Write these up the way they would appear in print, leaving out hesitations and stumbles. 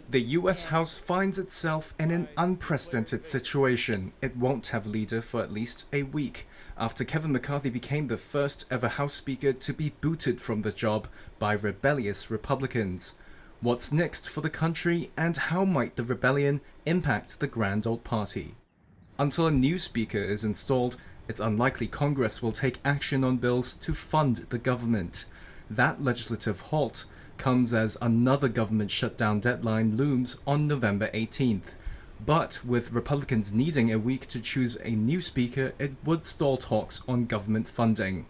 The US House finds itself in an unprecedented situation. It won't have a leader for at least a week, after Kevin McCarthy became the first ever House Speaker to be booted from the job by rebellious Republicans. What's next for the country, and how might the rebellion impact the grand old party? Until a new speaker is installed, it's unlikely Congress will take action on bills to fund the government. That legislative halt comes as another government shutdown deadline looms on November 18th. But with Republicans needing a week to choose a new speaker, it would stall talks on government funding.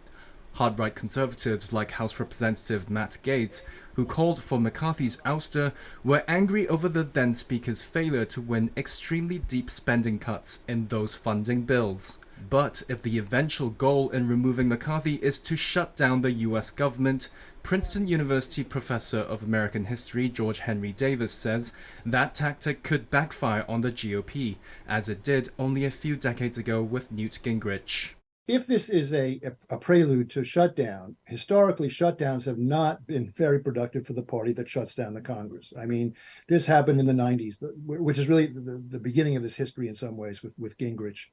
Hard-right conservatives like House Representative Matt Gaetz, who called for McCarthy's ouster, were angry over the then-speaker's failure to win extremely deep spending cuts in those funding bills. But if the eventual goal in removing McCarthy is to shut down the US government, Princeton University professor of American history George Henry Davis says that tactic could backfire on the GOP, as it did only a few decades ago with Newt Gingrich. If this is a prelude to shutdown, historically shutdowns have not been very productive for the party that shuts down the Congress. I mean, this happened in the 90s, which is really the beginning of this history in some ways with Gingrich.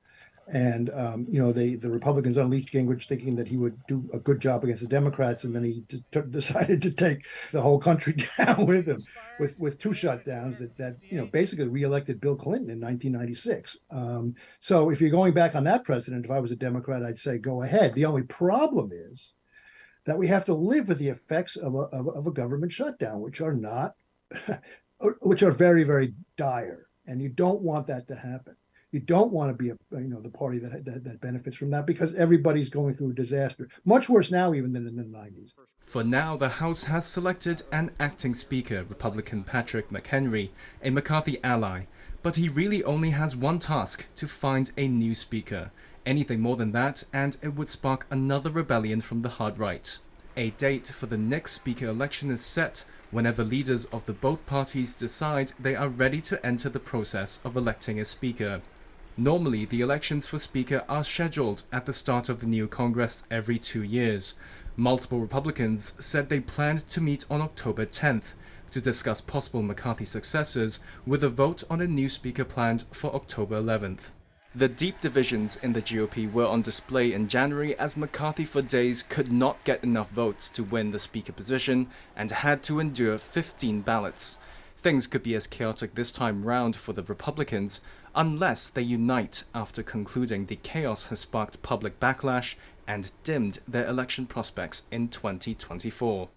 And, the Republicans unleashed Gingrich thinking that he would do a good job against the Democrats. And then he decided to take the whole country down with him with two shutdowns that basically reelected Bill Clinton in 1996. So if you're going back on that precedent, if I was a Democrat, I'd say go ahead. The only problem is that we have to live with the effects of a government shutdown, which are not, which are very, very dire. And you don't want that to happen. You don't want to be the party that benefits from that, because everybody's going through a disaster. Much worse now even than in the 90s. For now, the House has selected an acting speaker, Republican Patrick McHenry, a McCarthy ally. But he really only has one task: to find a new speaker. Anything more than that, and it would spark another rebellion from the hard right. A date for the next speaker election is set whenever leaders of the both parties decide they are ready to enter the process of electing a speaker. Normally, the elections for Speaker are scheduled at the start of the new Congress every 2 years. Multiple Republicans said they planned to meet on October 10th to discuss possible McCarthy successors, with a vote on a new speaker planned for October 11th. The deep divisions in the GOP were on display in January, as McCarthy for days could not get enough votes to win the speaker position and had to endure 15 ballots. Things could be as chaotic this time round for the Republicans, unless they unite after concluding the chaos has sparked public backlash and dimmed their election prospects in 2024.